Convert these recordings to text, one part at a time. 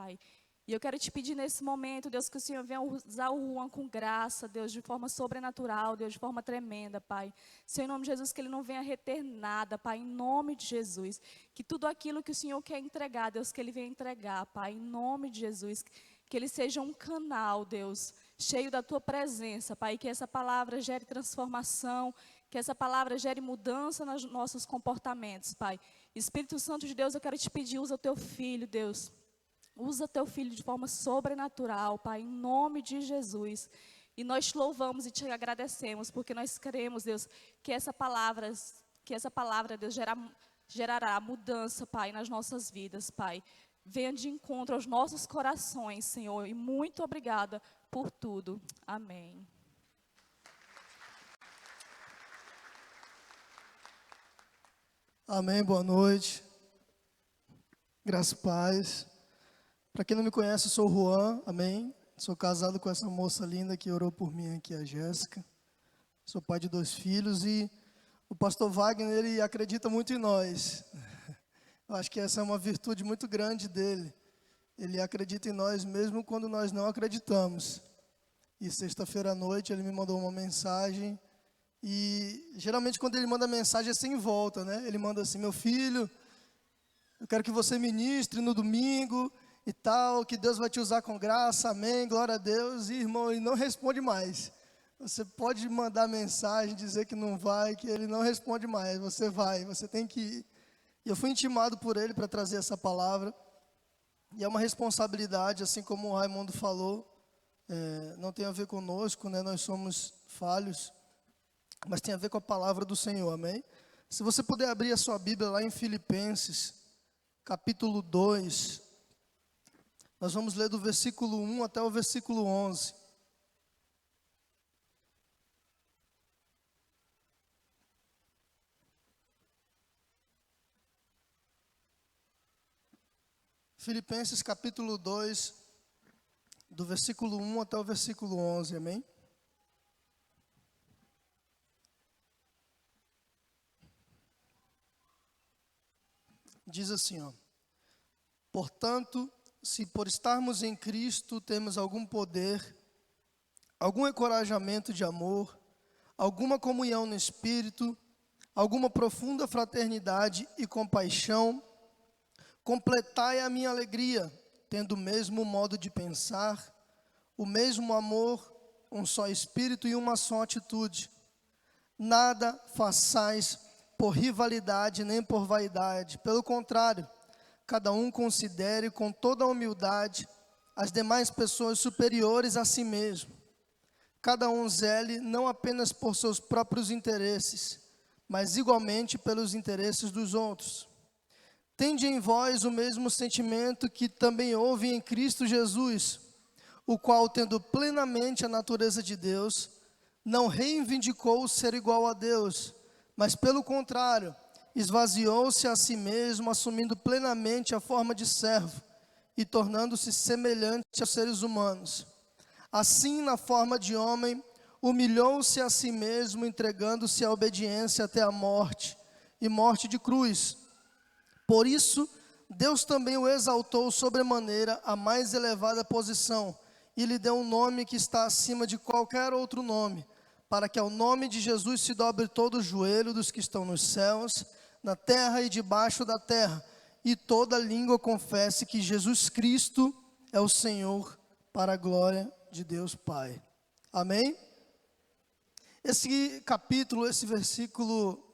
Pai. E eu quero te pedir nesse momento, Deus, que o Senhor venha usar o Juan com graça, Deus, de forma sobrenatural, Deus, de forma tremenda, Pai. Senhor, em nome de Jesus, que ele não venha reter nada, Pai, em nome de Jesus. Que tudo aquilo que o Senhor quer entregar, Deus, que ele venha entregar, Pai, em nome de Jesus. Que ele seja um canal, Deus, cheio da Tua presença, Pai. Que essa palavra gere transformação, que essa palavra gere mudança nos nossos comportamentos, Pai. Espírito Santo de Deus, eu quero te pedir, usa o Teu Filho, Deus. Usa Teu Filho de forma sobrenatural, Pai, em nome de Jesus. E nós te louvamos e te agradecemos, porque nós queremos, Deus, que essa palavra, Deus, gerará mudança, Pai, nas nossas vidas, Pai. Venha de encontro aos nossos corações, Senhor, e muito obrigada por tudo. Amém. Amém, boa noite. Graças e paz. Para quem não me conhece, eu sou o Juan, amém. Sou casado com essa moça linda que orou por mim aqui, a Jéssica. Sou pai de 2 filhos e o pastor Wagner, ele acredita muito em nós. Eu acho que essa é uma virtude muito grande dele. Ele acredita em nós mesmo quando nós não acreditamos. E sexta-feira à noite ele me mandou uma mensagem. E geralmente quando ele manda mensagem é sem volta, né? Ele manda assim: meu filho, eu quero que você ministre no domingo e tal, que Deus vai te usar com graça, amém, glória a Deus. E irmão, ele não responde mais. Você pode mandar mensagem, dizer que não vai, que ele não responde mais. Você vai, você tem que ir. E eu fui intimado por ele para trazer essa palavra. E é uma responsabilidade, assim como o Raimundo falou, não tem a ver conosco, né? Nós somos falhos, mas tem a ver com a palavra do Senhor, amém? Se você puder abrir a sua Bíblia lá em Filipenses, capítulo 2, nós vamos ler do versículo 1 até o versículo 11. Filipenses capítulo 2, do versículo 1 até o versículo 11, amém? Diz assim, ó: portanto, se por estarmos em Cristo temos algum poder, algum encorajamento de amor, alguma comunhão no Espírito, alguma profunda fraternidade e compaixão, completai a minha alegria, tendo o mesmo modo de pensar, o mesmo amor, um só Espírito e uma só atitude. Nada façais por rivalidade nem por vaidade, pelo contrário, cada um considere com toda a humildade as demais pessoas superiores a si mesmo. Cada um zele não apenas por seus próprios interesses, mas igualmente pelos interesses dos outros. Tende em vós o mesmo sentimento que também houve em Cristo Jesus, o qual, tendo plenamente a natureza de Deus, não reivindicou o ser igual a Deus, mas pelo contrário, esvaziou-se a si mesmo, assumindo plenamente a forma de servo e tornando-se semelhante aos seres humanos. Assim, na forma de homem, humilhou-se a si mesmo, entregando-se à obediência até a morte, e morte de cruz. Por isso, Deus também o exaltou sobremaneira à mais elevada posição, e lhe deu um nome que está acima de qualquer outro nome, para que ao nome de Jesus se dobre todo o joelho dos que estão nos céus, na terra e debaixo da terra, e toda língua confesse que Jesus Cristo é o Senhor, para a glória de Deus Pai. Amém? Esse capítulo, esse versículo,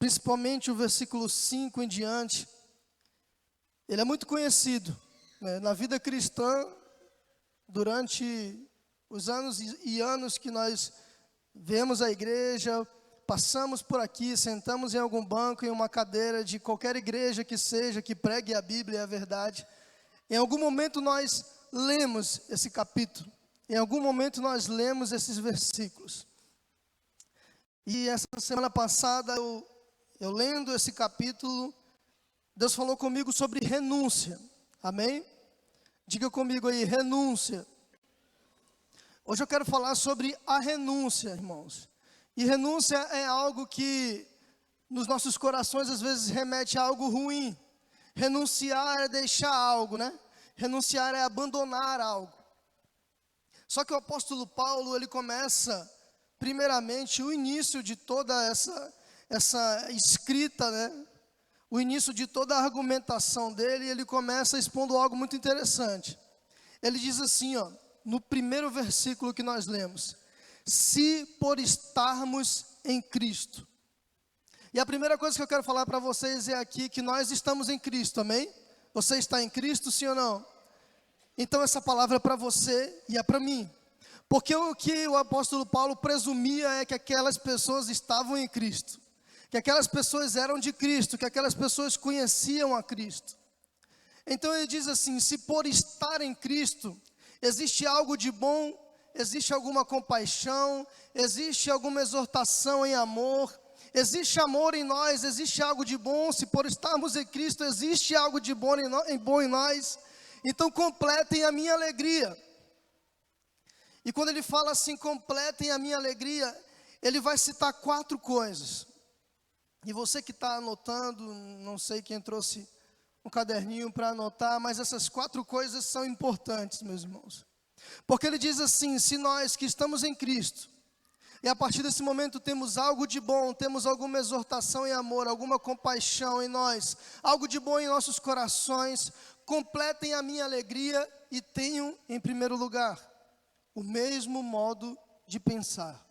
principalmente o versículo 5 em diante, ele é muito conhecido, né? Na vida cristã, durante os anos e anos que nós vemos a igreja, passamos por aqui, sentamos em algum banco, em uma cadeira de qualquer igreja que seja, que pregue a Bíblia e a verdade, em algum momento nós lemos esse capítulo, em algum momento nós lemos esses versículos. E essa semana passada, eu lendo esse capítulo, Deus falou comigo sobre renúncia, amém? Diga comigo aí, renúncia. Hoje eu quero falar sobre a renúncia, irmãos. E renúncia é algo que nos nossos corações às vezes remete a algo ruim. Renunciar é deixar algo, né? Renunciar é abandonar algo. Só que o apóstolo Paulo, ele começa, primeiramente, o início de toda essa escrita, né? O início de toda a argumentação dele, ele começa expondo algo muito interessante. Ele diz assim, ó, no primeiro versículo que nós lemos: se por estarmos em Cristo. E a primeira coisa que eu quero falar para vocês é aqui que nós estamos em Cristo, amém? Você está em Cristo, sim ou não? Então essa palavra é para você e é para mim. Porque o que o apóstolo Paulo presumia é que aquelas pessoas estavam em Cristo, que aquelas pessoas eram de Cristo, que aquelas pessoas conheciam a Cristo. Então ele diz assim: se por estar em Cristo existe algo de bom, existe alguma compaixão, existe alguma exortação em amor, existe amor em nós, existe algo de bom, se por estarmos em Cristo existe algo de bom em nós, então completem a minha alegria. E quando ele fala assim, completem a minha alegria, ele vai citar 4 coisas. E você que está anotando, não sei quem trouxe um caderninho para anotar, mas essas 4 coisas são importantes, meus irmãos. Porque ele diz assim: se nós que estamos em Cristo, e a partir desse momento temos algo de bom, temos alguma exortação em amor, alguma compaixão em nós, algo de bom em nossos corações, completem a minha alegria e tenham, em primeiro lugar, o mesmo modo de pensar.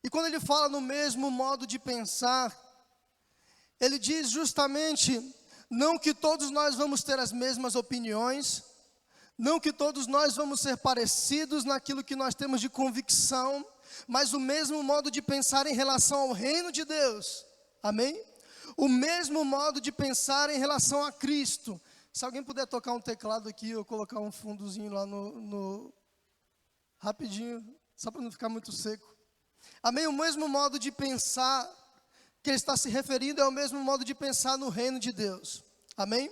E quando ele fala no mesmo modo de pensar, ele diz justamente, não que todos nós vamos ter as mesmas opiniões, não que todos nós vamos ser parecidos naquilo que nós temos de convicção, mas o mesmo modo de pensar em relação ao reino de Deus, amém? O mesmo modo de pensar em relação a Cristo. Se alguém puder tocar um teclado aqui, ou colocar um fundozinho lá rapidinho, só para não ficar muito seco. Amém? O mesmo modo de pensar que ele está se referindo é o mesmo modo de pensar no reino de Deus. Amém?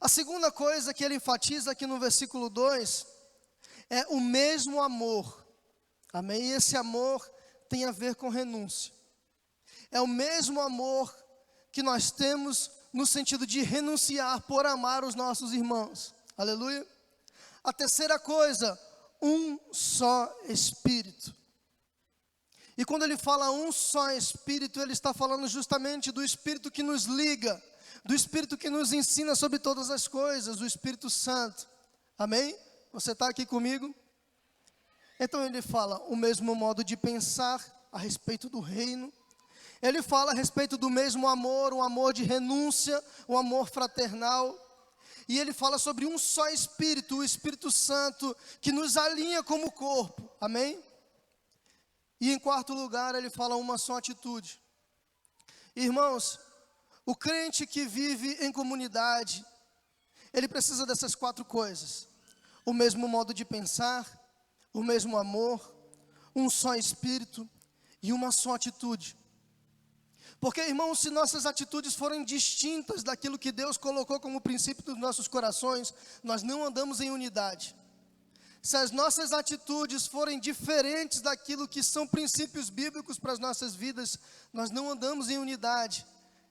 A segunda coisa que ele enfatiza aqui no versículo 2 é o mesmo amor. Amém? E esse amor tem a ver com renúncia. É o mesmo amor que nós temos no sentido de renunciar por amar os nossos irmãos. Aleluia. A terceira coisa, um só Espírito. E quando ele fala um só Espírito, ele está falando justamente do Espírito que nos liga, do Espírito que nos ensina sobre todas as coisas, do Espírito Santo. Amém? Você está aqui comigo? Então ele fala o mesmo modo de pensar a respeito do reino. Ele fala a respeito do mesmo amor, um amor de renúncia, um amor fraternal. E ele fala sobre um só Espírito, o Espírito Santo, que nos alinha como corpo. Amém? E em quarto lugar, ele fala uma só atitude. Irmãos, o crente que vive em comunidade, ele precisa dessas 4 coisas: o mesmo modo de pensar, o mesmo amor, um só Espírito e uma só atitude. Porque, irmãos, se nossas atitudes forem distintas daquilo que Deus colocou como princípio dos nossos corações, nós não andamos em unidade. Se as nossas atitudes forem diferentes daquilo que são princípios bíblicos para as nossas vidas, nós não andamos em unidade.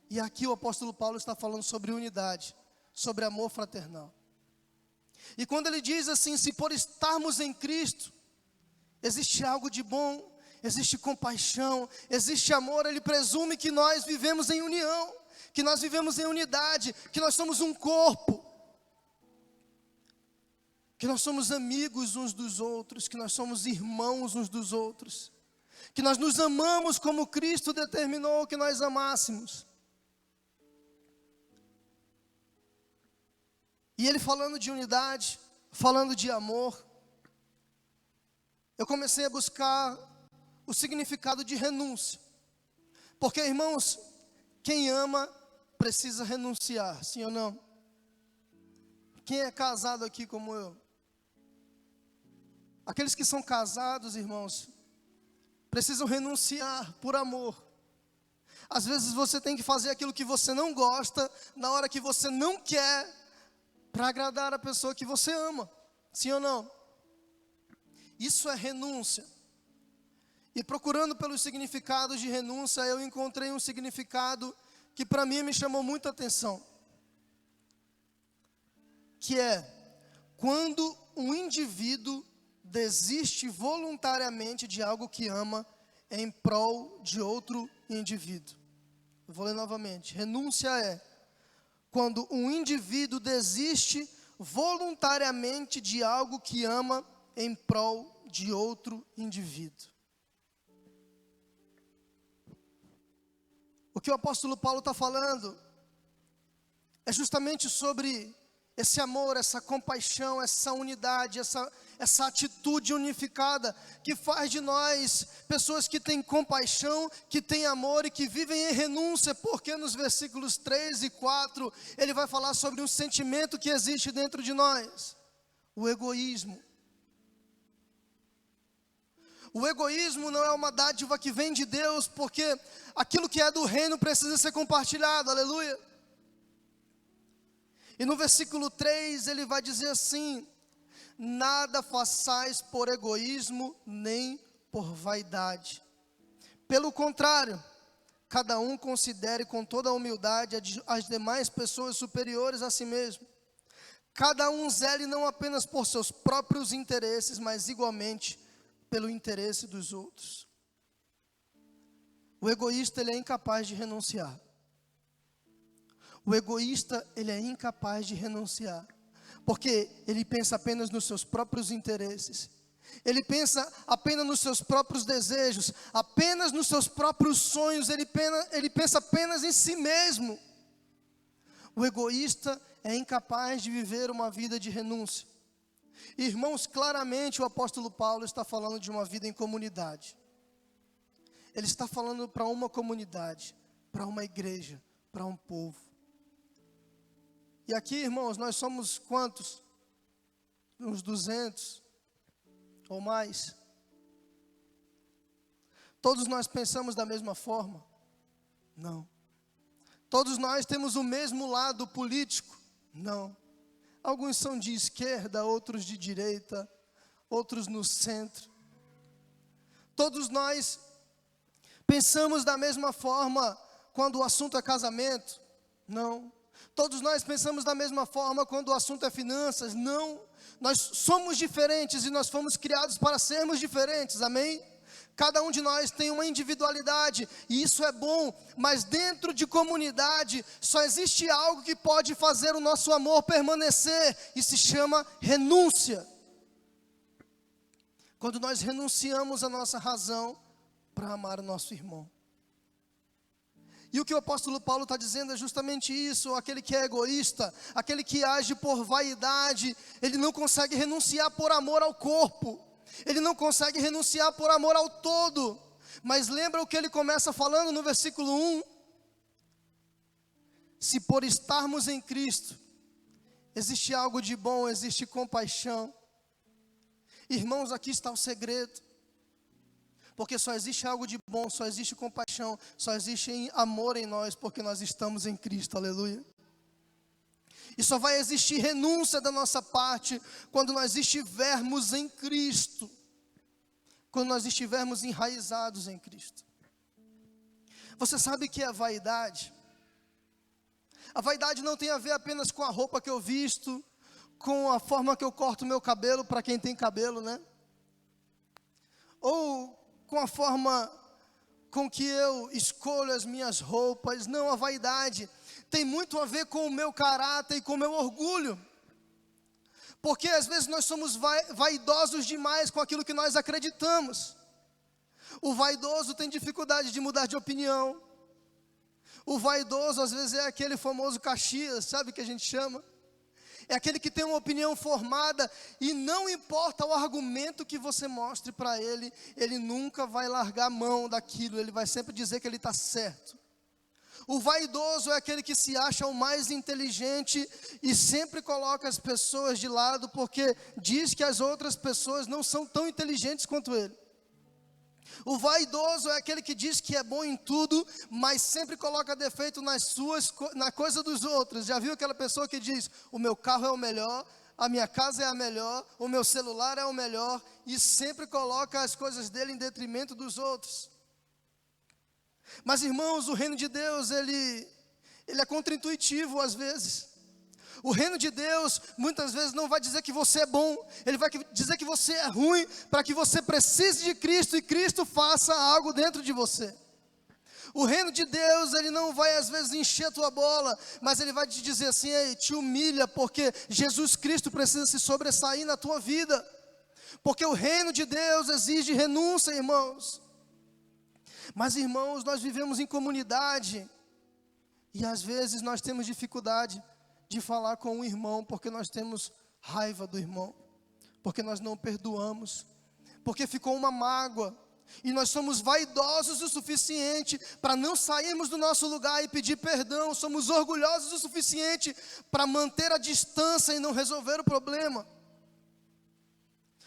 E aqui o apóstolo Paulo está falando sobre unidade, sobre amor fraternal. E quando ele diz assim, se por estarmos em Cristo, existe algo de bom, existe compaixão, existe amor, ele presume que nós vivemos em união, que nós vivemos em unidade, que nós somos um corpo, que nós somos amigos uns dos outros, que nós somos irmãos uns dos outros, que nós nos amamos como Cristo determinou que nós amássemos. E ele falando de unidade, falando de amor, eu comecei a buscar o significado de renúncia. Porque, irmãos, quem ama precisa renunciar, sim ou não? Quem é casado aqui como eu? Aqueles que são casados, irmãos, precisam renunciar por amor. Às vezes você tem que fazer aquilo que você não gosta, na hora que você não quer, para agradar a pessoa que você ama, sim ou não? Isso é renúncia. E procurando pelos significados de renúncia, eu encontrei um significado que para mim me chamou muita atenção. que é quando um indivíduo desiste voluntariamente de algo que ama em prol de outro indivíduo. Eu vou ler novamente. Renúncia é quando um indivíduo desiste voluntariamente de algo que ama em prol de outro indivíduo. O que o apóstolo Paulo está falando é justamente sobre esse amor, essa compaixão, essa unidade, essa atitude unificada que faz de nós pessoas que têm compaixão, que têm amor e que vivem em renúncia, porque nos versículos 3 e 4 ele vai falar sobre um sentimento que existe dentro de nós: o egoísmo. O egoísmo não é uma dádiva que vem de Deus, porque aquilo que é do reino precisa ser compartilhado, aleluia. E no versículo 3 ele vai dizer assim: nada façais por egoísmo, nem por vaidade. Pelo contrário, cada um considere com toda a humildade as demais pessoas superiores a si mesmo. Cada um zele não apenas por seus próprios interesses, mas igualmente pelo interesse dos outros. O egoísta, ele é incapaz de renunciar. O egoísta, ele é incapaz de renunciar, porque ele pensa apenas nos seus próprios interesses. Ele pensa apenas nos seus próprios desejos, apenas nos seus próprios sonhos, ele pensa apenas em si mesmo. O egoísta é incapaz de viver uma vida de renúncia. Irmãos, claramente o apóstolo Paulo está falando de uma vida em comunidade. Ele está falando para uma comunidade, para uma igreja, para um povo. E aqui, irmãos, nós somos quantos? Uns 200 ou mais. Todos nós pensamos da mesma forma? Não. Todos nós temos o mesmo lado político? Não. Alguns são de esquerda, outros de direita, outros no centro. Todos nós pensamos da mesma forma quando o assunto é casamento? Não. Todos nós pensamos da mesma forma quando o assunto é finanças? Não. Nós somos diferentes e nós fomos criados para sermos diferentes, amém? Cada um de nós tem uma individualidade e isso é bom, mas dentro de comunidade só existe algo que pode fazer o nosso amor permanecer e se chama renúncia. Quando nós renunciamos a nossa razão para amar o nosso irmão. E o que o apóstolo Paulo está dizendo é justamente isso: aquele que é egoísta, aquele que age por vaidade, ele não consegue renunciar por amor ao corpo. Ele não consegue renunciar por amor ao todo. Mas lembra o que ele começa falando no versículo 1? Se por estarmos em Cristo, existe algo de bom, existe compaixão. Irmãos, aqui está o segredo. Porque só existe algo de bom, só existe compaixão, só existe amor em nós, porque nós estamos em Cristo, aleluia. E só vai existir renúncia da nossa parte quando nós estivermos em Cristo. Quando nós estivermos enraizados em Cristo. Você sabe o que é vaidade? A vaidade não tem a ver apenas com a roupa que eu visto, com a forma que eu corto meu cabelo, para quem tem cabelo, né? Ou com a forma com que eu escolho as minhas roupas. Não, a vaidade tem muito a ver com o meu caráter e com o meu orgulho. Porque às vezes nós somos vaidosos demais com aquilo que nós acreditamos. O vaidoso tem dificuldade de mudar de opinião. O vaidoso às vezes é aquele famoso Caxias, sabe o que a gente chama? É aquele que tem uma opinião formada e não importa o argumento que você mostre para ele, ele nunca vai largar a mão daquilo, ele vai sempre dizer que ele está certo. O vaidoso é aquele que se acha o mais inteligente e sempre coloca as pessoas de lado porque diz que as outras pessoas não são tão inteligentes quanto ele. O vaidoso é aquele que diz que é bom em tudo, mas sempre coloca defeito na coisa dos outros. Já viu aquela pessoa que diz: o meu carro é o melhor, a minha casa é a melhor, o meu celular é o melhor, e sempre coloca as coisas dele em detrimento dos outros. Mas irmãos, o reino de Deus, ele é contraintuitivo às vezes. O reino de Deus muitas vezes não vai dizer que você é bom, ele vai dizer que você é ruim, para que você precise de Cristo e Cristo faça algo dentro de você. O reino de Deus, ele não vai às vezes encher a tua bola, mas ele vai te dizer assim: ei, te humilha, porque Jesus Cristo precisa se sobressair na tua vida. Porque o reino de Deus exige renúncia, irmãos. Mas, irmãos, nós vivemos em comunidade, e às vezes nós temos dificuldade de falar com o irmão, porque nós temos raiva do irmão, porque nós não perdoamos, porque ficou uma mágoa, e nós somos vaidosos o suficiente para não sairmos do nosso lugar e pedir perdão, somos orgulhosos o suficiente para manter a distância e não resolver o problema.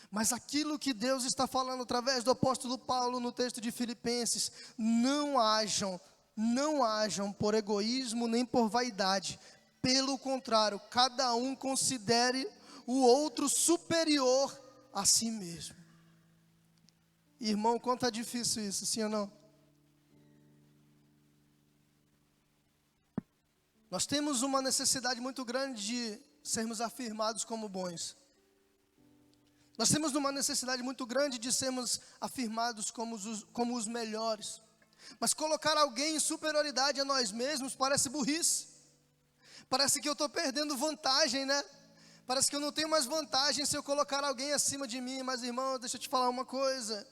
Mas aquilo que Deus está falando através do apóstolo Paulo no texto de Filipenses: não hajam por egoísmo nem por vaidade, pelo contrário, cada um considere o outro superior a si mesmo. Irmão, quanto é difícil isso, sim ou não? Nós temos uma necessidade muito grande de sermos afirmados como bons. Nós temos uma necessidade muito grande de sermos afirmados como os melhores. Mas colocar alguém em superioridade a nós mesmos parece burrice. Parece que eu estou perdendo vantagem, né? Parece que eu não tenho mais vantagem se eu colocar alguém acima de mim. Mas, irmão, deixa eu te falar uma coisa.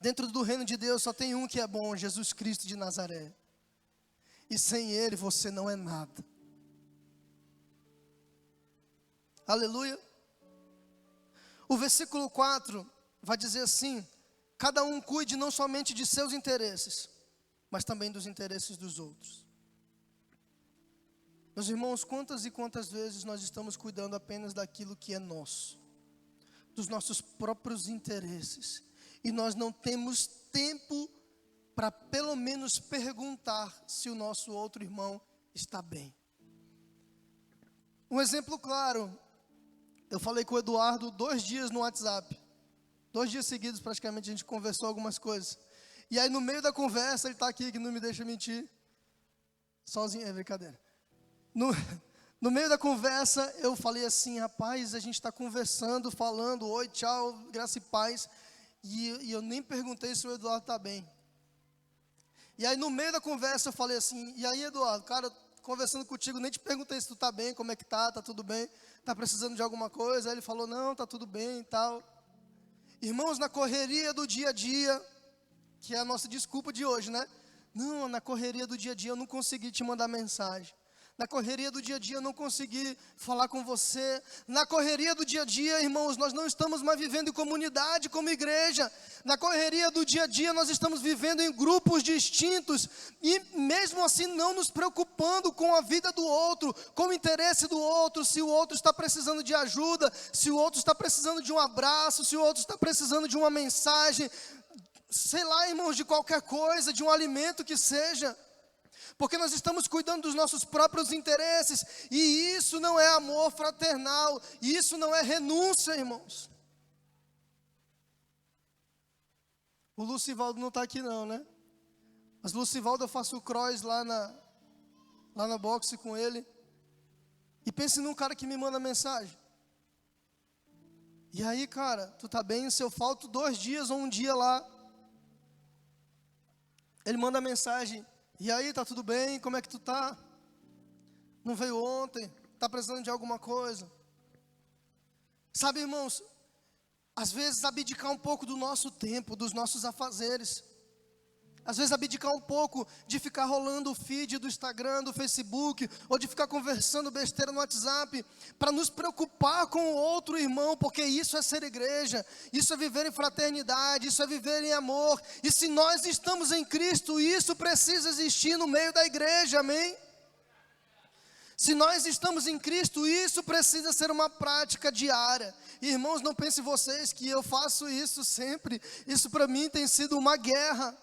Dentro do reino de Deus só tem um que é bom: Jesus Cristo de Nazaré. E sem Ele você não é nada. Aleluia. O versículo 4 vai dizer assim: cada um cuide não somente de seus interesses, mas também dos interesses dos outros. Meus irmãos, quantas e quantas vezes nós estamos cuidando apenas daquilo que é nosso, dos nossos próprios interesses, e nós não temos tempo para pelo menos perguntar se o nosso outro irmão está bem. Um exemplo claro: eu falei com o Eduardo 2 dias no WhatsApp, 2 dias seguidos praticamente, a gente conversou algumas coisas, e aí no meio da conversa, ele está aqui que não me deixa mentir, sozinho, é brincadeira. No meio da conversa, eu falei assim: rapaz, a gente está conversando, falando, oi, tchau, graça e paz, e eu nem perguntei se o Eduardo está bem. E aí no meio da conversa eu falei assim: e aí, Eduardo, cara, conversando contigo, nem te perguntei se tu está bem, como é que tá tudo bem, tá precisando de alguma coisa? Aí ele falou: não, tá tudo bem e tal. Irmãos, na correria do dia a dia, que é a nossa desculpa de hoje, né? Não, na correria do dia a dia eu não consegui te mandar mensagem. Na correria do dia a dia eu não consegui falar com você. Na correria do dia a dia, irmãos, nós não estamos mais vivendo em comunidade como igreja. Na correria do dia a dia nós estamos vivendo em grupos distintos. E mesmo assim não nos preocupando com a vida do outro, com o interesse do outro, se o outro está precisando de ajuda, se o outro está precisando de um abraço, se o outro está precisando de uma mensagem, sei lá, irmãos, de qualquer coisa, de um alimento que seja. Porque nós estamos cuidando dos nossos próprios interesses, e isso não é amor fraternal, isso não é renúncia, irmãos. O Lucivaldo não está aqui não, né? Mas Lucivaldo, eu faço o cross lá na boxe com ele, e pense num cara que me manda mensagem. E aí, cara, tu tá bem? Se eu falto 2 dias ou 1 dia lá, ele manda mensagem: e aí, tá tudo bem? Como é que tu tá? Não veio ontem? Tá precisando de alguma coisa? Sabe, irmãos, às vezes abdicar um pouco do nosso tempo, dos nossos afazeres. Às vezes abdicar um pouco de ficar rolando o feed do Instagram, do Facebook, ou de ficar conversando besteira no WhatsApp, para nos preocupar com o outro irmão, porque isso é ser igreja, isso é viver em fraternidade, isso é viver em amor. E se nós estamos em Cristo, isso precisa existir no meio da igreja, amém? Se nós estamos em Cristo, isso precisa ser uma prática diária. Irmãos, não pensem vocês que eu faço isso sempre. Isso para mim tem sido uma guerra,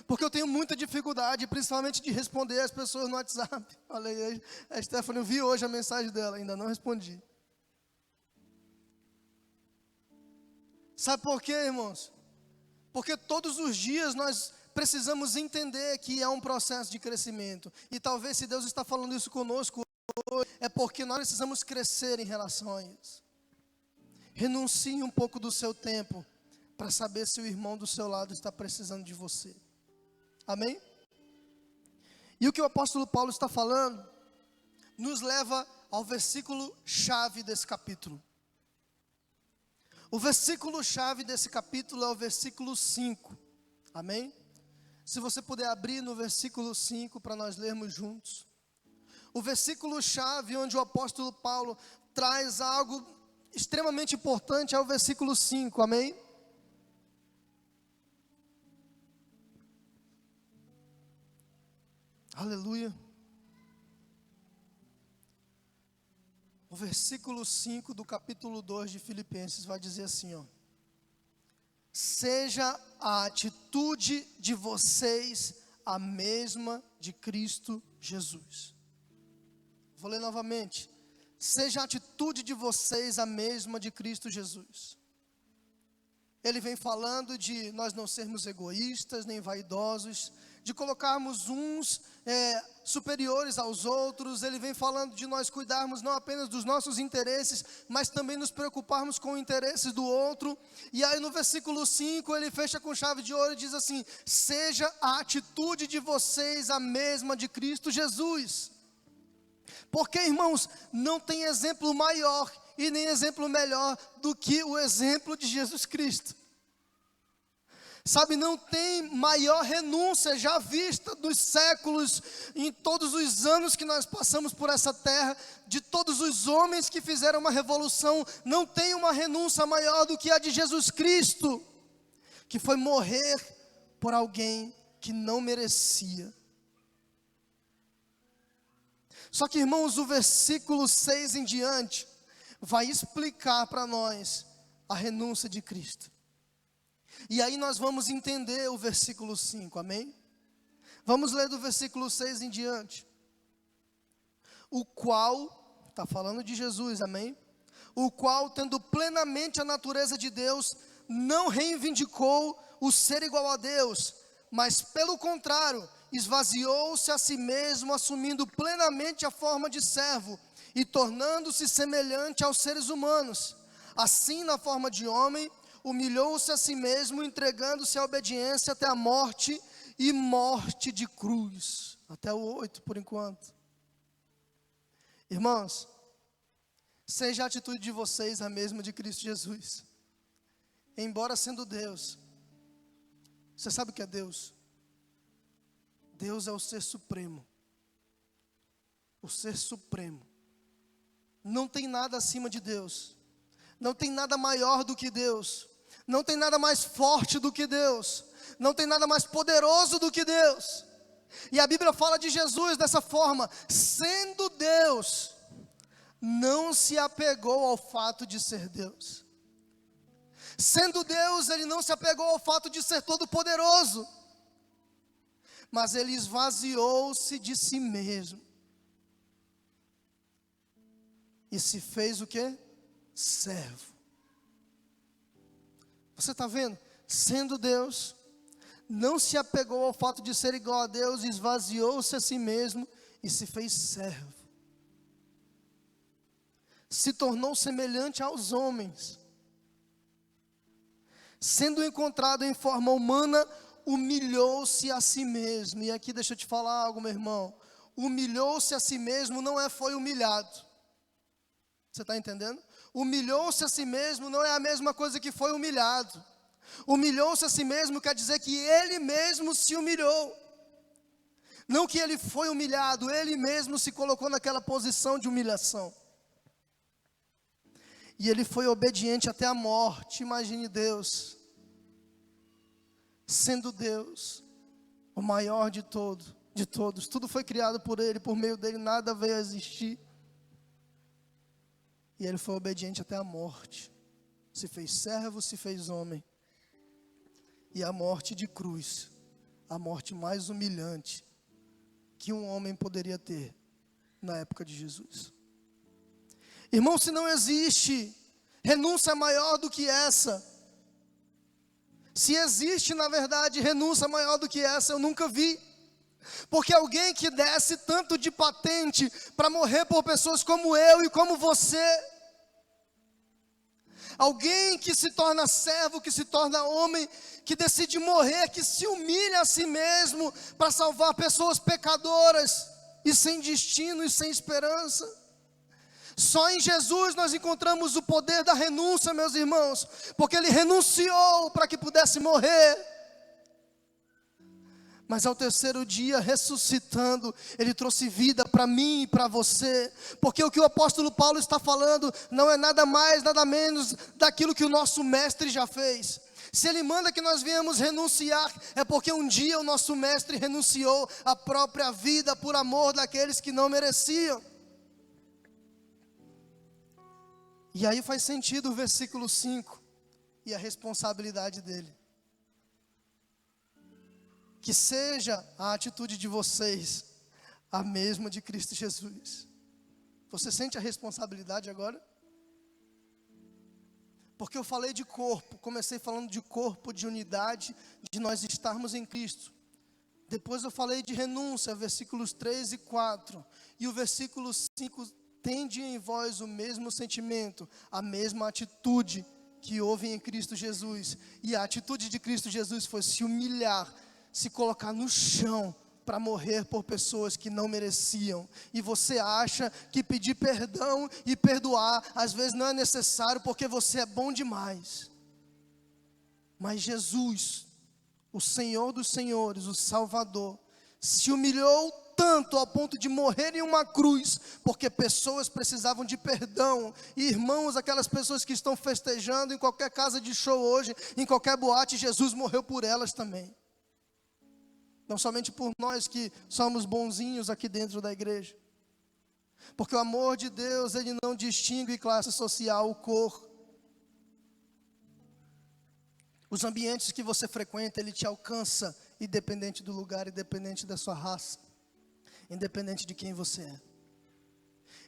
porque eu tenho muita dificuldade, principalmente de responder as pessoas no WhatsApp. Olha aí, a Stephanie, eu vi hoje a mensagem dela, ainda não respondi. Sabe por quê, irmãos? Porque todos os dias nós precisamos entender que é um processo de crescimento. E talvez, se Deus está falando isso conosco, é porque nós precisamos crescer em relação a isso. Renuncie um pouco do seu tempo para saber se o irmão do seu lado está precisando de você. Amém? E o que o apóstolo Paulo está falando nos leva ao versículo chave desse capítulo. O versículo chave desse capítulo é o versículo 5. Amém? Se você puder abrir no versículo 5 para nós lermos juntos. O versículo chave onde o apóstolo Paulo traz algo extremamente importante é o versículo 5. Amém? Aleluia. O versículo 5 do capítulo 2 de Filipenses vai dizer assim, ó: seja a atitude de vocês a mesma de Cristo Jesus. Vou ler novamente. Seja a atitude de vocês a mesma de Cristo Jesus. Ele vem falando de nós não sermos egoístas, nem vaidosos, de colocarmos uns superiores aos outros. Ele vem falando de nós cuidarmos não apenas dos nossos interesses, mas também nos preocuparmos com o interesse do outro. E aí no versículo 5 ele fecha com chave de ouro e diz assim: seja a atitude de vocês a mesma de Cristo Jesus. Porque, irmãos, não tem exemplo maior e nem exemplo melhor do que o exemplo de Jesus Cristo. Sabe, não tem maior renúncia já vista dos séculos, em todos os anos que nós passamos por essa terra, de todos os homens que fizeram uma revolução, não tem uma renúncia maior do que a de Jesus Cristo, que foi morrer por alguém que não merecia. Só que, irmãos, o versículo 6 em diante vai explicar para nós a renúncia de Cristo. E aí nós vamos entender o versículo 5, amém? Vamos ler do versículo 6 em diante. O qual, está falando de Jesus, amém? O qual, tendo plenamente a natureza de Deus, não reivindicou o ser igual a Deus, mas pelo contrário, esvaziou-se a si mesmo, assumindo plenamente a forma de servo e tornando-se semelhante aos seres humanos. Assim, na forma de homem, humilhou-se a si mesmo, entregando-se à obediência até a morte e morte de cruz. Até o 8 por enquanto. Irmãos, seja a atitude de vocês a mesma de Cristo Jesus. Embora sendo Deus, você sabe o que é Deus? Deus é o ser supremo. O ser supremo. Não tem nada acima de Deus. Não tem nada maior do que Deus. Não tem nada mais forte do que Deus. Não tem nada mais poderoso do que Deus. E a Bíblia fala de Jesus dessa forma: sendo Deus, não se apegou ao fato de ser Deus. Sendo Deus, ele não se apegou ao fato de ser todo-poderoso, mas ele esvaziou-se de si mesmo. E se fez o quê? Servo. Você está vendo? Sendo Deus, não se apegou ao fato de ser igual a Deus, esvaziou-se a si mesmo e se fez servo. Se tornou semelhante aos homens. Sendo encontrado em forma humana, humilhou-se a si mesmo. E aqui deixa eu te falar algo, meu irmão. Humilhou-se a si mesmo não foi humilhado. Você está entendendo? Humilhou-se a si mesmo não é a mesma coisa que foi humilhado. Humilhou-se a si mesmo quer dizer que ele mesmo se humilhou. Não que ele foi humilhado, ele mesmo se colocou naquela posição de humilhação. E ele foi obediente até a morte. Imagine Deus, sendo Deus, o maior de todos. Tudo foi criado por ele, por meio dele nada veio a existir. E ele foi obediente até a morte. Se fez servo, se fez homem. E a morte de cruz, a morte mais humilhante que um homem poderia ter na época de Jesus. Irmão, se não existe renúncia maior do que essa, se existe na verdade renúncia maior do que essa, eu nunca vi. Porque alguém que desse tanto de patente para morrer por pessoas como eu e como você, alguém que se torna servo, que se torna homem, que decide morrer, que se humilha a si mesmo para salvar pessoas pecadoras e sem destino e sem esperança. Só em Jesus nós encontramos o poder da renúncia, meus irmãos, porque Ele renunciou para que pudesse morrer. Mas ao terceiro dia, ressuscitando, Ele trouxe vida para mim e para você. Porque o que o apóstolo Paulo está falando não é nada mais, nada menos daquilo que o nosso mestre já fez. Se Ele manda que nós venhamos renunciar, é porque um dia o nosso mestre renunciou à própria vida por amor daqueles que não mereciam. E aí faz sentido o versículo 5 e a responsabilidade dele. Que seja a atitude de vocês a mesma de Cristo Jesus. Você sente a responsabilidade agora? Porque eu falei de corpo, comecei falando de corpo, de unidade, de nós estarmos em Cristo. Depois eu falei de renúncia, versículos 3 e 4. E o versículo 5, tende em vós o mesmo sentimento, a mesma atitude que houve em Cristo Jesus. E a atitude de Cristo Jesus foi se humilhar, se colocar no chão para morrer por pessoas que não mereciam. E você acha que pedir perdão e perdoar às vezes não é necessário porque você é bom demais. Mas Jesus, o Senhor dos Senhores, o Salvador, se humilhou tanto ao ponto de morrer em uma cruz, porque pessoas precisavam de perdão. E irmãos, aquelas pessoas que estão festejando em qualquer casa de show hoje, em qualquer boate, Jesus morreu por elas também. Não somente por nós que somos bonzinhos aqui dentro da igreja. Porque o amor de Deus, Ele não distingue classe social, cor. Os ambientes que você frequenta, Ele te alcança, independente do lugar, independente da sua raça, independente de quem você é.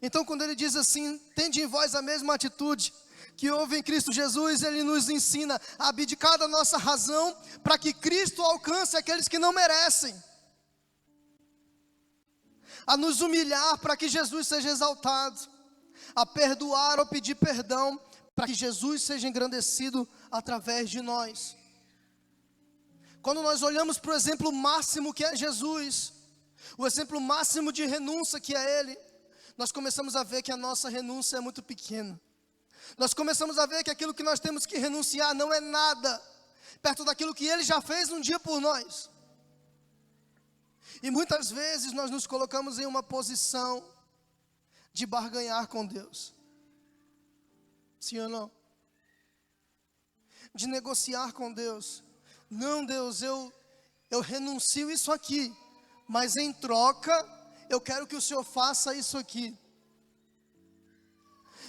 Então quando Ele diz assim, tende em vós a mesma atitude que houve em Cristo Jesus, Ele nos ensina a abdicar da nossa razão, para que Cristo alcance aqueles que não merecem, a nos humilhar para que Jesus seja exaltado, a perdoar ou pedir perdão, para que Jesus seja engrandecido através de nós. Quando nós olhamos para o exemplo máximo que é Jesus, o exemplo máximo de renúncia que é Ele, nós começamos a ver que a nossa renúncia é muito pequena. Nós começamos a ver que aquilo que nós temos que renunciar não é nada perto daquilo que Ele já fez um dia por nós. E muitas vezes nós nos colocamos em uma posição de barganhar com Deus. Sim ou não? De negociar com Deus. Não, Deus, eu renuncio isso aqui, mas em troca eu quero que o Senhor faça isso aqui.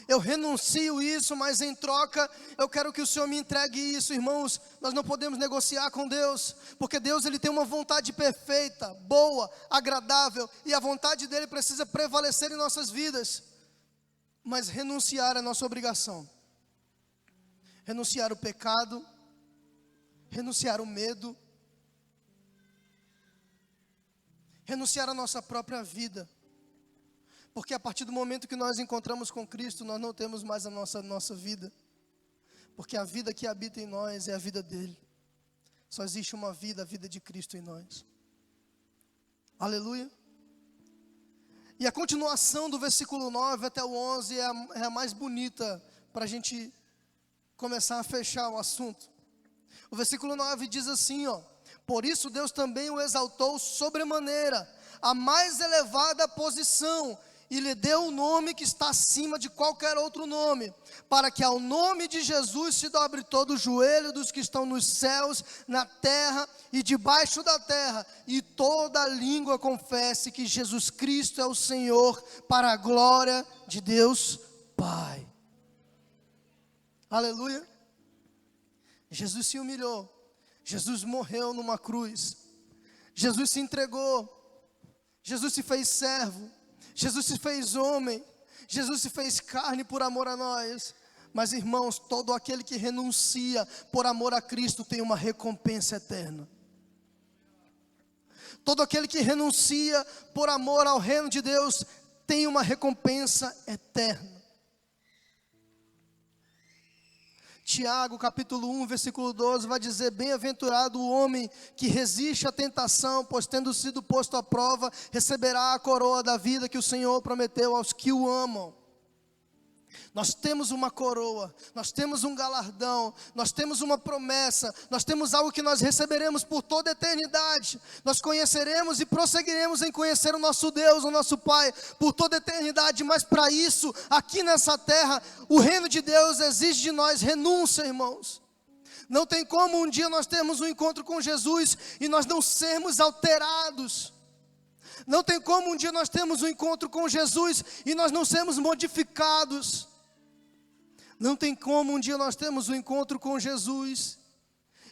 Eu renuncio isso, mas em troca eu quero que o Senhor me entregue isso. Irmãos, nós não podemos negociar com Deus, porque Deus, Ele tem uma vontade perfeita, boa, agradável, e a vontade dEle precisa prevalecer em nossas vidas. Mas renunciar é nossa obrigação. Renunciar o pecado, renunciar o medo, renunciar a nossa própria vida. Porque a partir do momento que nós encontramos com Cristo, nós não temos mais a nossa vida. Porque a vida que habita em nós é a vida dEle. Só existe uma vida, a vida de Cristo em nós. Aleluia. E a continuação do versículo 9 até o 11 é a mais bonita para a gente começar a fechar o assunto. O versículo 9 diz assim, ó: por isso Deus também o exaltou sobremaneira, a mais elevada posição, e lhe deu o nome que está acima de qualquer outro nome, para que ao nome de Jesus se dobre todo o joelho dos que estão nos céus, na terra e debaixo da terra, e toda língua confesse que Jesus Cristo é o Senhor, para a glória de Deus Pai. Aleluia. Jesus se humilhou, Jesus morreu numa cruz, Jesus se entregou, Jesus se fez servo, Jesus se fez homem, Jesus se fez carne por amor a nós. Mas irmãos, todo aquele que renuncia por amor a Cristo tem uma recompensa eterna. Todo aquele que renuncia por amor ao reino de Deus tem uma recompensa eterna. Tiago, capítulo 1, versículo 12, vai dizer: bem-aventurado o homem que resiste à tentação, pois tendo sido posto à prova, receberá a coroa da vida que o Senhor prometeu aos que o amam. Nós temos uma coroa, nós temos um galardão, nós temos uma promessa, nós temos algo que nós receberemos por toda a eternidade. Nós conheceremos e prosseguiremos em conhecer o nosso Deus, o nosso Pai, por toda a eternidade. Mas para isso, aqui nessa terra, o reino de Deus exige de nós renúncia, irmãos. Não tem como um dia nós termos um encontro com Jesus e nós não sermos alterados. Não tem como um dia nós termos um encontro com Jesus e nós não sermos modificados. Não tem como um dia nós termos um encontro com Jesus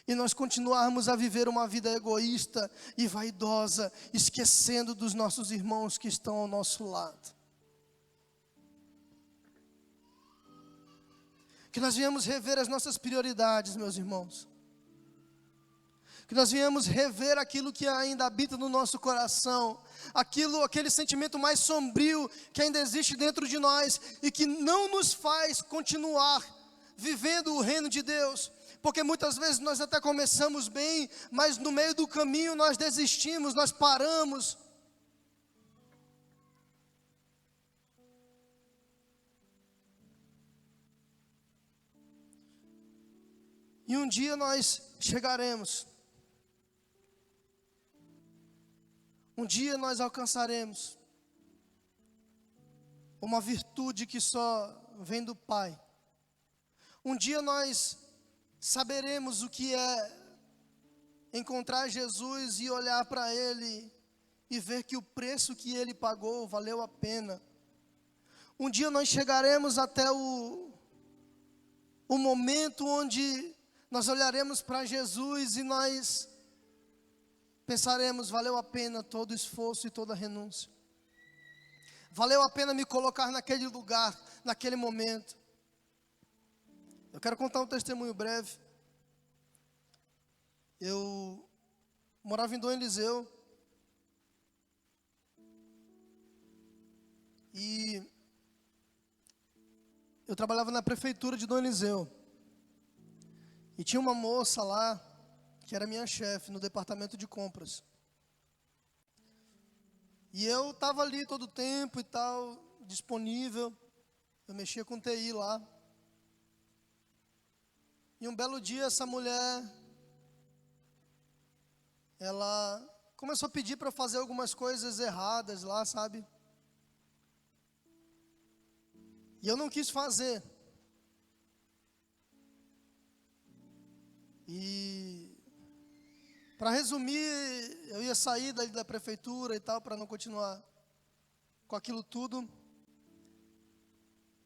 e nós continuarmos a viver uma vida egoísta e vaidosa, esquecendo dos nossos irmãos que estão ao nosso lado. Que nós venhamos rever as nossas prioridades, meus irmãos. Que nós venhamos rever aquilo que ainda habita no nosso coração, aquele sentimento mais sombrio que ainda existe dentro de nós e que não nos faz continuar vivendo o reino de Deus. Porque muitas vezes nós até começamos bem, mas no meio do caminho nós desistimos, nós paramos. E um dia nós chegaremos. Um dia nós alcançaremos uma virtude que só vem do Pai. Um dia nós saberemos o que é encontrar Jesus e olhar para Ele e ver que o preço que Ele pagou valeu a pena. Um dia nós chegaremos até o momento onde nós olharemos para Jesus e nós pensaremos: valeu a pena todo o esforço e toda a renúncia. Valeu a pena me colocar naquele lugar, naquele momento. Eu quero contar um testemunho breve. Eu morava em Dom Eliseu. E eu trabalhava na prefeitura de Dom Eliseu. E tinha uma moça lá, que era minha chefe, no departamento de compras. E eu estava ali todo o tempo e tal, disponível. Eu mexia com TI lá. E um belo dia essa mulher, ela começou a pedir para eu fazer algumas coisas erradas lá, sabe? E eu não quis fazer. E para resumir, eu ia sair da prefeitura e tal, para não continuar com aquilo tudo.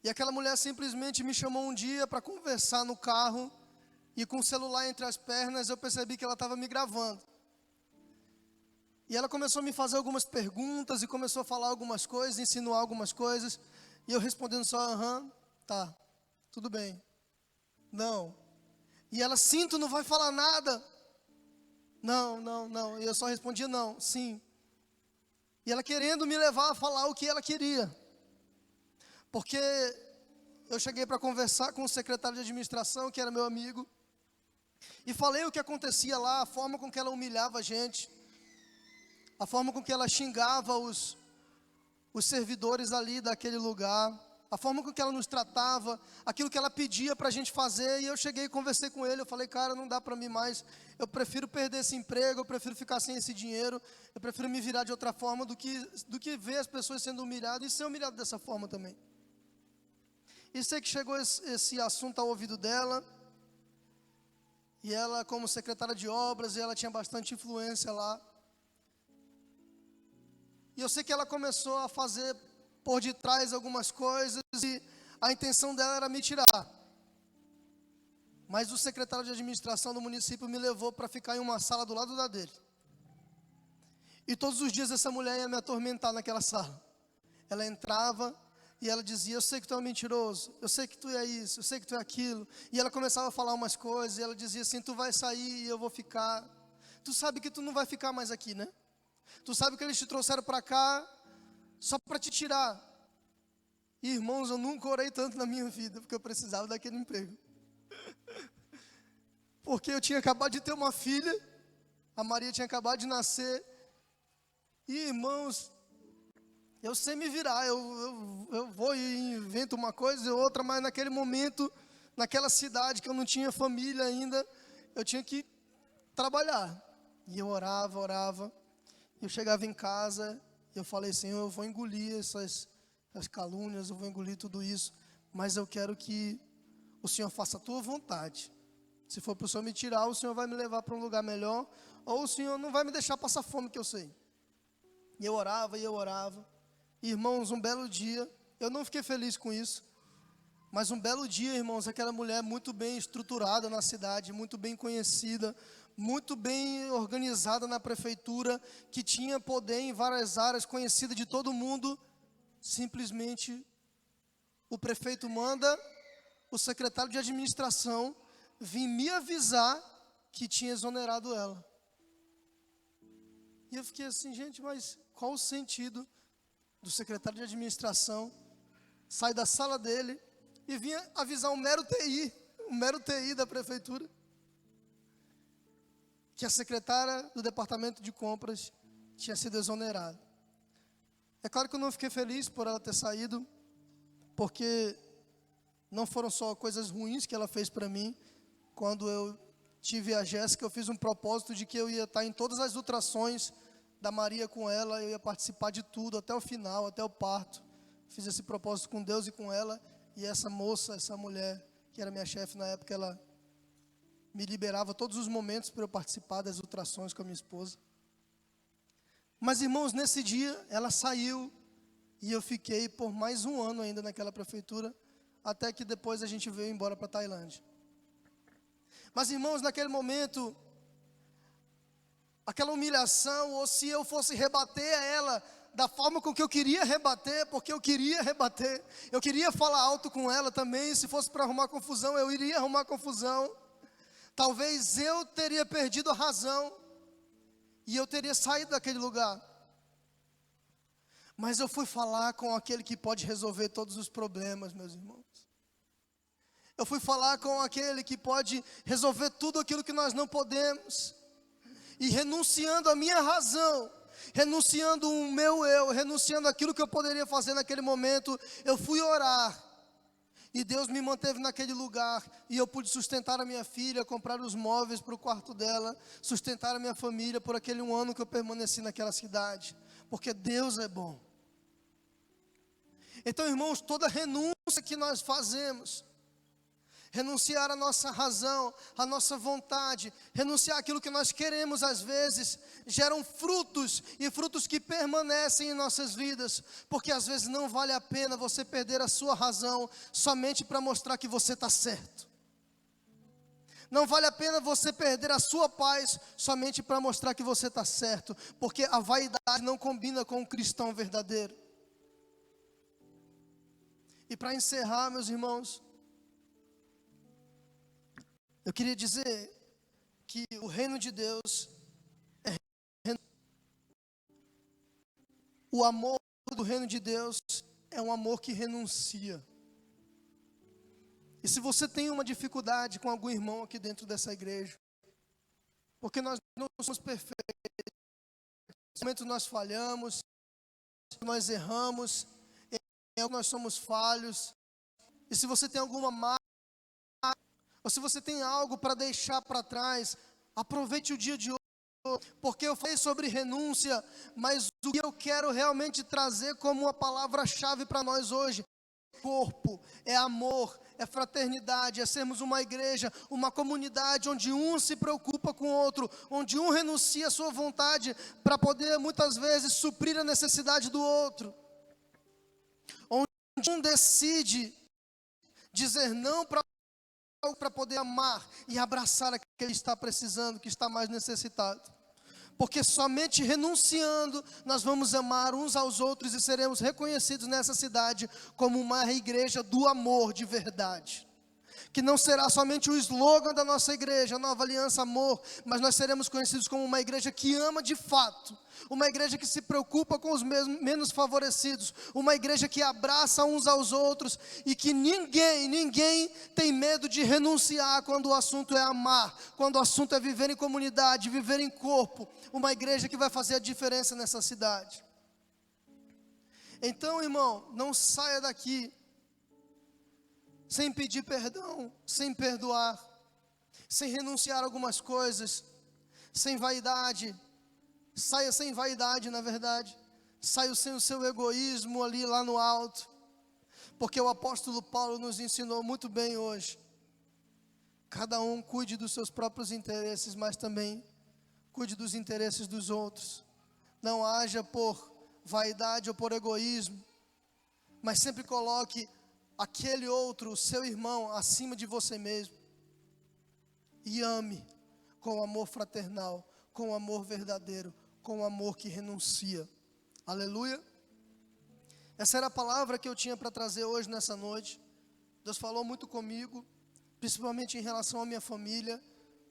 E aquela mulher simplesmente me chamou um dia para conversar no carro, e com o celular entre as pernas eu percebi que ela estava me gravando. E ela começou a me fazer algumas perguntas e começou a falar algumas coisas, insinuar algumas coisas, e eu respondendo só: aham, tá, tudo bem, não. E ela: sim, tu não vai falar nada. Não. E eu só respondia: não, sim. E ela querendo me levar a falar o que ela queria. Porque eu cheguei para conversar com o secretário de administração, que era meu amigo, e falei o que acontecia lá, a forma com que ela humilhava a gente, a forma com que ela xingava os servidores ali daquele lugar, a forma com que ela nos tratava, aquilo que ela pedia para a gente fazer. E eu cheguei e conversei com ele, eu falei: cara, não dá para mim mais, eu prefiro perder esse emprego, eu prefiro ficar sem esse dinheiro, eu prefiro me virar de outra forma do que ver as pessoas sendo humilhadas e ser humilhado dessa forma também. E sei que chegou esse assunto ao ouvido dela, e ela, como secretária de obras, ela tinha bastante influência lá. E eu sei que ela começou a fazer por detrás algumas coisas, e a intenção dela era me tirar. Mas o secretário de administração do município me levou para ficar em uma sala do lado da dele. E todos os dias essa mulher ia me atormentar naquela sala. Ela entrava e ela dizia: eu sei que tu é um mentiroso, eu sei que tu é isso, eu sei que tu é aquilo. E ela começava a falar umas coisas, e ela dizia assim: tu vai sair e eu vou ficar. Tu sabe que tu não vai ficar mais aqui, né? Tu sabe que eles te trouxeram para cá só para te tirar. E, irmãos, eu nunca orei tanto na minha vida, porque eu precisava daquele emprego. Porque eu tinha acabado de ter uma filha, a Maria tinha acabado de nascer. E, irmãos, eu sei me virar, eu vou e invento uma coisa e outra, mas naquele momento, naquela cidade que eu não tinha família ainda, eu tinha que trabalhar. E eu orava. Eu chegava em casa, eu falei, Senhor, eu vou engolir essas calúnias, eu vou engolir tudo isso, mas eu quero que o Senhor faça a tua vontade. Se for para o Senhor me tirar, o Senhor vai me levar para um lugar melhor, ou o Senhor não vai me deixar passar fome, que eu sei. E eu orava. Irmãos, um belo dia, eu não fiquei feliz com isso, mas um belo dia, irmãos, aquela mulher muito bem estruturada na cidade, muito bem conhecida, muito bem organizada na prefeitura, que tinha poder em várias áreas, conhecida de todo mundo, simplesmente o prefeito manda o secretário de administração vir me avisar que tinha exonerado ela. E eu fiquei assim, gente, mas qual o sentido do secretário de administração sair da sala dele e vinha avisar um mero TI da prefeitura, que a secretária do departamento de compras tinha sido exonerada. É claro que eu não fiquei feliz por ela ter saído, porque não foram só coisas ruins que ela fez para mim. Quando eu tive a Jéssica, eu fiz um propósito de que eu ia estar em todas as ultrassons da Maria com ela, eu ia participar de tudo, até o final, até o parto. Fiz esse propósito com Deus e com ela, e essa moça, essa mulher, que era minha chefe na época, ela me liberava todos os momentos para eu participar das ultrassons com a minha esposa. Mas, irmãos, nesse dia, ela saiu, e eu fiquei por mais um ano ainda naquela prefeitura, até que depois a gente veio embora para a Tailândia. Mas, irmãos, naquele momento, aquela humilhação, ou se eu fosse rebater a ela da forma com que eu queria rebater, porque eu queria rebater, eu queria falar alto com ela também, se fosse para arrumar confusão, eu iria arrumar confusão. Talvez eu teria perdido a razão, e eu teria saído daquele lugar. Mas eu fui falar com aquele que pode resolver todos os problemas, meus irmãos. Eu fui falar com aquele que pode resolver tudo aquilo que nós não podemos. E renunciando a minha razão, renunciando o meu eu, renunciando aquilo que eu poderia fazer naquele momento, eu fui orar. E Deus me manteve naquele lugar, e eu pude sustentar a minha filha, comprar os móveis para o quarto dela, sustentar a minha família por aquele um ano que eu permaneci naquela cidade, porque Deus é bom. Então, irmãos, toda renúncia que nós fazemos, renunciar à nossa razão, à nossa vontade, renunciar àquilo que nós queremos às vezes, geram frutos, e frutos que permanecem em nossas vidas, porque às vezes não vale a pena você perder a sua razão, somente para mostrar que você está certo. Não vale a pena você perder a sua paz, somente para mostrar que você está certo, porque a vaidade não combina com o cristão verdadeiro. E para encerrar, meus irmãos, eu queria dizer que o reino de Deus o amor do reino de Deus é um amor que renuncia. E se você tem uma dificuldade com algum irmão aqui dentro dessa igreja, porque nós não somos perfeitos, em momentos nós falhamos, nós erramos, nós somos falhos, e se você tem alguma mágoa, ou se você tem algo para deixar para trás, aproveite o dia de hoje, porque eu falei sobre renúncia, mas o que eu quero realmente trazer como uma palavra-chave para nós hoje, é corpo, é amor, é fraternidade, é sermos uma igreja, uma comunidade onde um se preocupa com o outro, onde um renuncia a sua vontade para poder muitas vezes suprir a necessidade do outro, onde um decide dizer não para poder amar e abraçar aquele que está precisando, que está mais necessitado. Porque somente renunciando nós vamos amar uns aos outros e seremos reconhecidos nessa cidade como uma igreja do amor de verdade. Que não será somente o slogan da nossa igreja, Nova Aliança Amor, mas nós seremos conhecidos como uma igreja que ama de fato, uma igreja que se preocupa com os menos favorecidos, uma igreja que abraça uns aos outros e que ninguém tem medo de renunciar quando o assunto é amar, quando o assunto é viver em comunidade, viver em corpo, uma igreja que vai fazer a diferença nessa cidade. Então, irmão, não saia daqui sem pedir perdão, sem perdoar, sem renunciar a algumas coisas, sem vaidade. Saia sem vaidade, na verdade. Saia sem o seu egoísmo ali lá no alto. Porque o apóstolo Paulo nos ensinou muito bem hoje. Cada um cuide dos seus próprios interesses, mas também cuide dos interesses dos outros. Não haja por vaidade ou por egoísmo, mas sempre coloque aquele outro, o seu irmão, acima de você mesmo. E ame com amor fraternal, com amor verdadeiro, com amor que renuncia. Aleluia. Essa era a palavra que eu tinha para trazer hoje nessa noite. Deus falou muito comigo, principalmente em relação à minha família.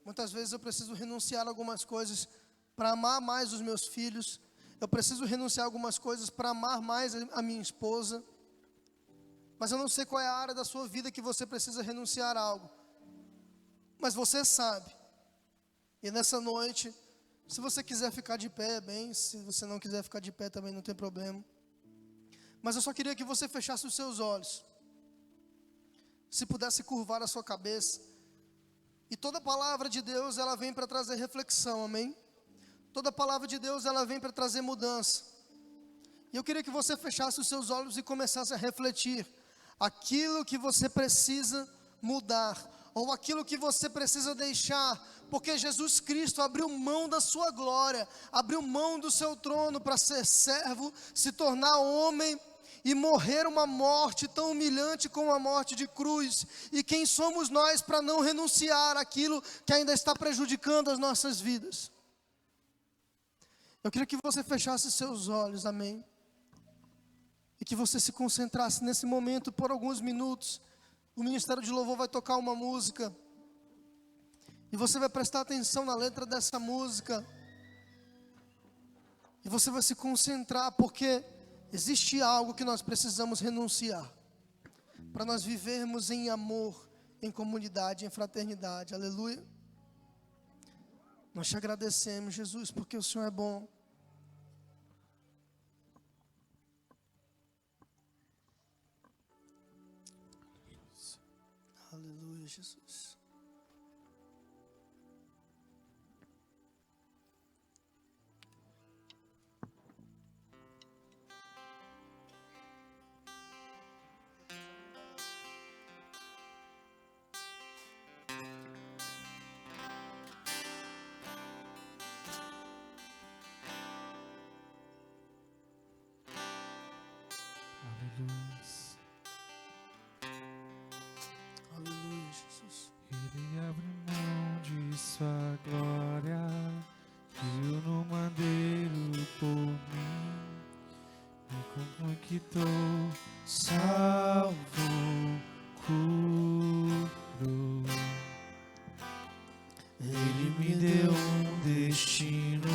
Muitas vezes eu preciso renunciar a algumas coisas para amar mais os meus filhos. Eu preciso renunciar a algumas coisas para amar mais a minha esposa. Mas eu não sei qual é a área da sua vida que você precisa renunciar a algo. Mas você sabe. E nessa noite, se você quiser ficar de pé, bem. Se você não quiser ficar de pé também não tem problema. Mas eu só queria que você fechasse os seus olhos. Se pudesse curvar a sua cabeça. E toda palavra de Deus, ela vem para trazer reflexão, amém? Toda palavra de Deus, ela vem para trazer mudança. E eu queria que você fechasse os seus olhos e começasse a refletir. Aquilo que você precisa mudar, ou aquilo que você precisa deixar, porque Jesus Cristo abriu mão da sua glória, abriu mão do seu trono para ser servo, se tornar homem e morrer uma morte tão humilhante como a morte de cruz. E quem somos nós para não renunciar àquilo que ainda está prejudicando as nossas vidas? Eu queria que você fechasse seus olhos, amém? E que você se concentrasse nesse momento por alguns minutos. O Ministério de Louvor vai tocar uma música. E você vai prestar atenção na letra dessa música. E você vai se concentrar, porque existe algo que nós precisamos renunciar. Para nós vivermos em amor, em comunidade, em fraternidade. Aleluia. Nós te agradecemos, Jesus, porque o Senhor é bom. Aleluia, Jesus. Aleluia, Jesus. Ele abre mão de sua glória, viu no madeiro por mim, me conquistou, salvou, curou. Ele me deu um destino,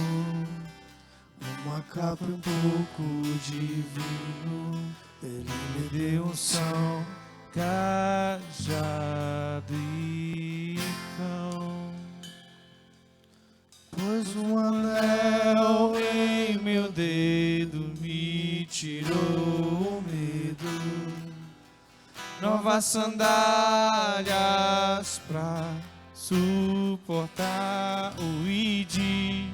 uma capa um pouco de vinho. Ele me deu unção, cajado e cão. Pôs um anel em meu dedo, me tirou o medo. Novas sandálias pra suportar o ID.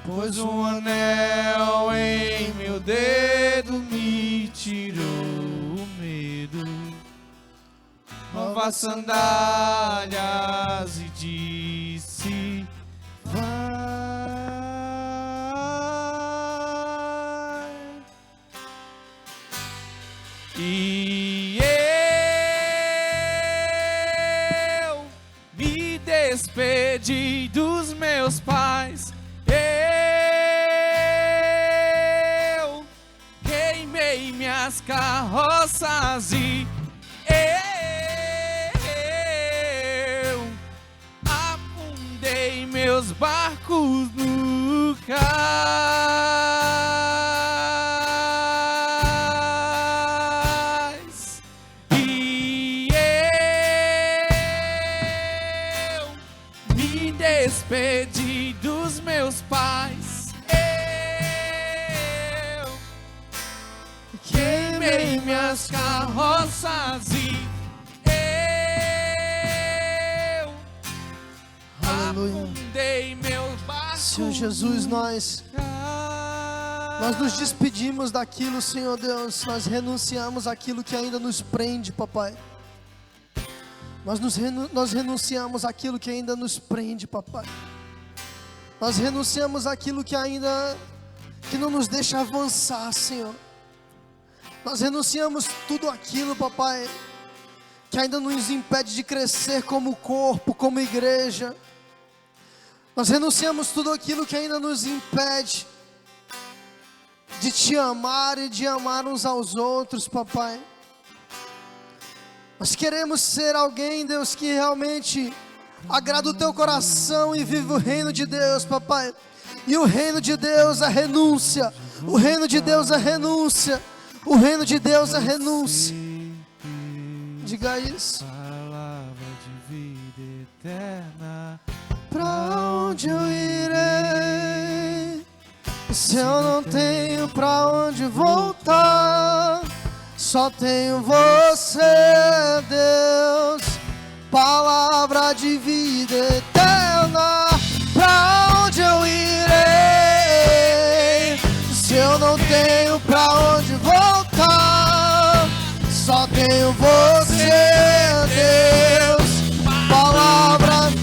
Pôs um anel em meu dedo, me tirou o medo. Novas sandálias e disse: vai. E eu me despedi dos meus pais. Eu queimei minhas carroças e fogos no cais. E eu me despedi dos meus pais. Eu queimei minhas carroças e Aleluia. afundei meu barco. Senhor Jesus, nós nos despedimos daquilo, Senhor Deus. Nós renunciamos àquilo que ainda nos prende, papai. Nós renunciamos àquilo que ainda nos prende, papai. Nós renunciamos àquilo que não nos deixa avançar, Senhor. Nós renunciamos tudo aquilo, papai, que ainda nos impede de crescer como corpo, como igreja. Nós renunciamos tudo aquilo que ainda nos impede de te amar e de amar uns aos outros, papai. Nós queremos ser alguém, Deus, que realmente agrada o teu coração e vive o reino de Deus, papai. E o reino de Deus é renúncia. O reino de Deus é renúncia. O reino de Deus é renúncia. Diga isso. Palavra de vida eterna. Pra onde eu irei? Se eu não tenho pra onde voltar, só tenho você, Deus. Palavra de vida eterna. Pra onde eu irei? Se eu não tenho pra onde voltar, só tenho você, Deus. Palavra de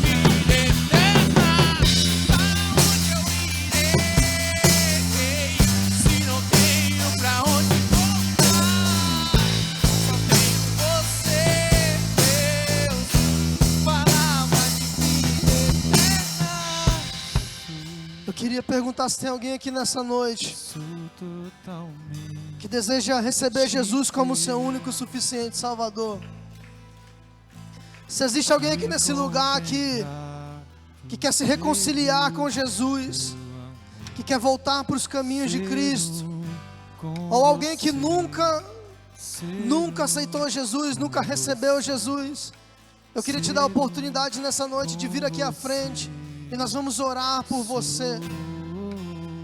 queria perguntar se tem alguém aqui nessa noite que deseja receber Jesus como seu único e suficiente Salvador. Se existe alguém aqui nesse lugar que quer se reconciliar com Jesus, que quer voltar para os caminhos de Cristo, ou alguém que nunca aceitou Jesus, nunca recebeu Jesus, eu queria te dar a oportunidade nessa noite de vir aqui à frente e nós vamos orar por você.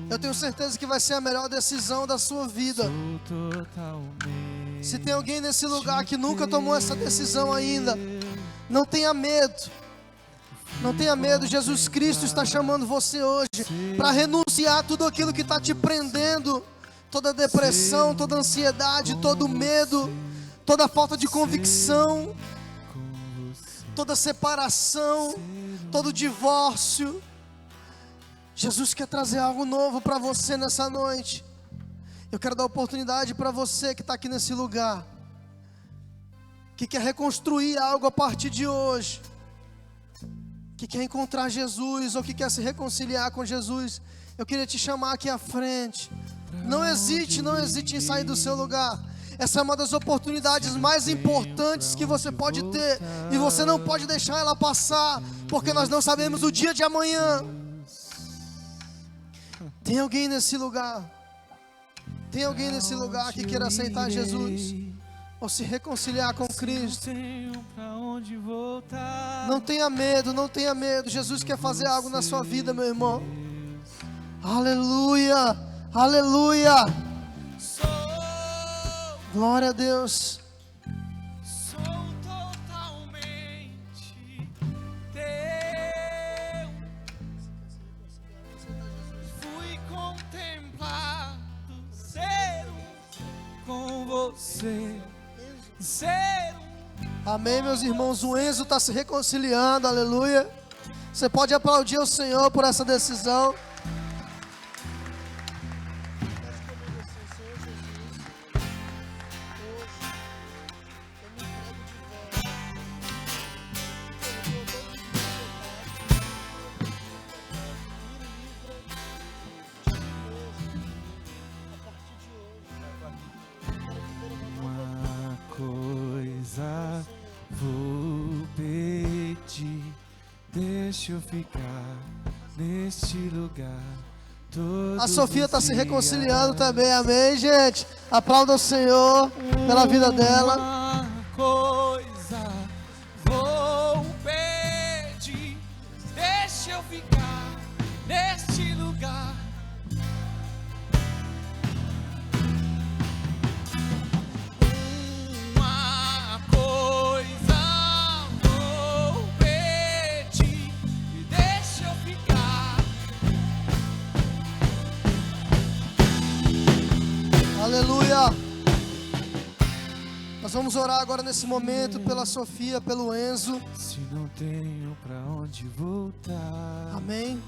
Eu tenho certeza que vai ser a melhor decisão da sua vida. Se tem alguém nesse lugar que nunca tomou essa decisão ainda, não tenha medo. Não tenha medo, Jesus Cristo está chamando você hoje para renunciar a tudo aquilo que está te prendendo. Toda depressão, toda ansiedade, todo medo, toda falta de convicção, toda separação, todo divórcio. Jesus quer trazer algo novo para você nessa noite. Eu quero dar oportunidade para você que está aqui nesse lugar, que quer reconstruir algo a partir de hoje, que quer encontrar Jesus ou que quer se reconciliar com Jesus. Eu queria te chamar aqui à frente. Não hesite em sair do seu lugar. Essa é uma das oportunidades mais importantes que você pode ter, e você não pode deixar ela passar, porque nós não sabemos o dia de amanhã. Tem alguém nesse lugar? Tem alguém nesse lugar que queira aceitar Jesus ou se reconciliar com Cristo? Não tenha medo, não tenha medo. Jesus quer fazer algo na sua vida, meu irmão. Aleluia, aleluia. Glória a Deus. Sou totalmente teu. Fui contemplado, ser com você, ser Amém, meus irmãos. O Enzo está se reconciliando, aleluia. Você pode aplaudir o Senhor por essa decisão. Vou pedir, deixa eu ficar neste lugar. Todos A Sofia está os se dias. reconciliando também, amém, gente? Aplauda o Senhor pela vida dela. Uma coisa vou pedir, deixa eu ficar neste lugar. Uma coisa vou pedir, deixa eu ficar. Aleluia. Nós vamos orar agora nesse momento pela Sofia, pelo Enzo. Se não tenho pra onde voltar. Amém.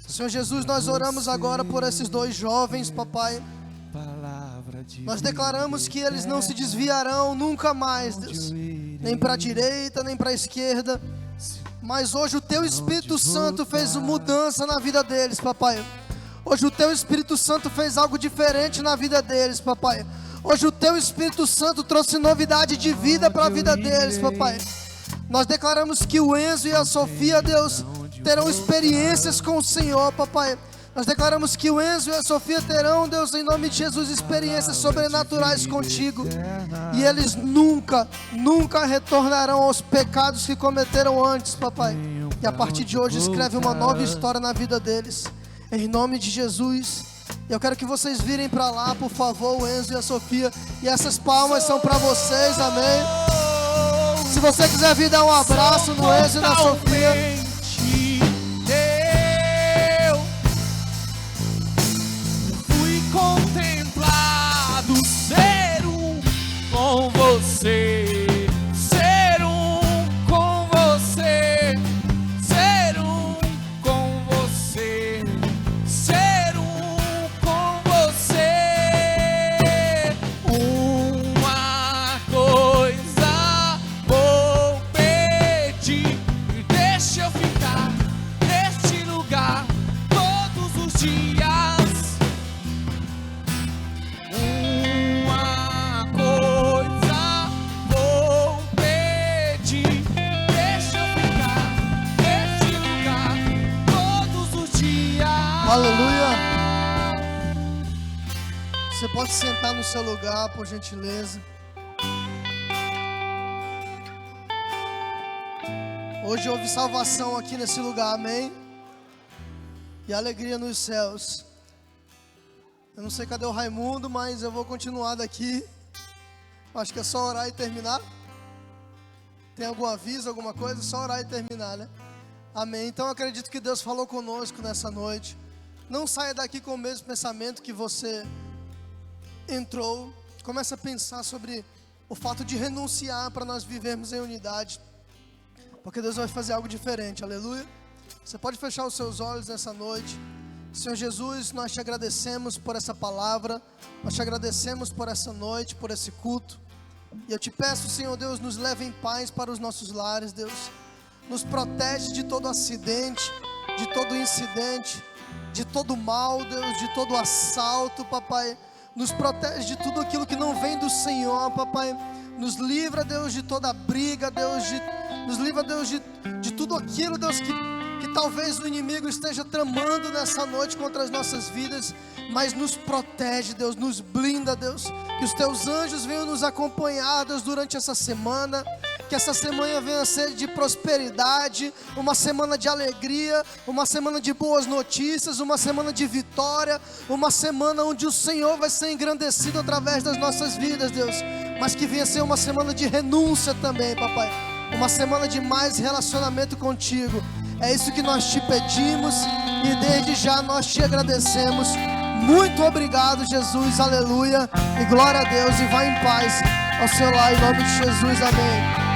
Senhor Jesus, nós oramos agora por esses dois jovens, papai. Palavra de Nós declaramos que eles não se desviarão nunca mais, Deus. Nem para a direita, nem para a esquerda. Mas hoje o Teu Espírito Santo fez mudança na vida deles, papai. Hoje o Teu Espírito Santo fez algo diferente na vida deles, papai. Hoje o Teu Espírito Santo trouxe novidade de vida para a vida deles, papai. Nós declaramos que o Enzo e a Sofia, Deus, terão experiências com o Senhor, papai. Nós declaramos que o Enzo e a Sofia terão, Deus, em nome de Jesus, experiências sobrenaturais contigo. E eles nunca, nunca retornarão aos pecados que cometeram antes, papai. E a partir de hoje escreve uma nova história na vida deles. Em nome de Jesus. Eu quero que vocês virem para lá, por favor, o Enzo e a Sofia. E essas palmas são para vocês, amém? Se você quiser vir dar um abraço no Enzo e na Sofia. Contemplado ser um com você, ser um com você, ser um com você, ser um com você. Uma coisa vou pedir, deixa eu ficar neste lugar todos os dias. Aleluia. Você pode sentar no seu lugar, por gentileza. Hoje houve salvação aqui nesse lugar, amém? E alegria nos céus. Eu não sei cadê o Raimundo, mas eu vou continuar daqui. Acho que é só orar e terminar. Tem algum aviso, alguma coisa? Só orar e terminar, né? Amém. Então eu acredito que Deus falou conosco nessa noite. Não saia daqui com o mesmo pensamento que você entrou. Comece a pensar sobre o fato de renunciar para nós vivermos em unidade. Porque Deus vai fazer algo diferente, aleluia. Você pode fechar os seus olhos nessa noite. Senhor Jesus, nós te agradecemos por essa palavra. Nós te agradecemos por essa noite, por esse culto. E eu te peço, Senhor Deus, nos leve em paz para os nossos lares, Deus. Nos protege de todo acidente, de todo incidente, de todo mal, Deus, de todo assalto, papai. Nos protege de tudo aquilo que não vem do Senhor, papai. Nos livra, Deus, de toda briga, Deus, nos livra, Deus, de tudo aquilo, Deus, que talvez o inimigo esteja tramando nessa noite contra as nossas vidas. Mas nos protege, Deus, nos blinda, Deus. Que os teus anjos venham nos acompanhar, Deus, durante essa semana. Que essa semana venha a ser de prosperidade, uma semana de alegria, uma semana de boas notícias, uma semana de vitória, uma semana onde o Senhor vai ser engrandecido através das nossas vidas, Deus. Mas que venha a ser uma semana de renúncia também, papai. Uma semana de mais relacionamento contigo. É isso que nós te pedimos e desde já nós te agradecemos. Muito obrigado, Jesus, aleluia. E glória a Deus, e vá em paz ao seu lar, em nome de Jesus, amém.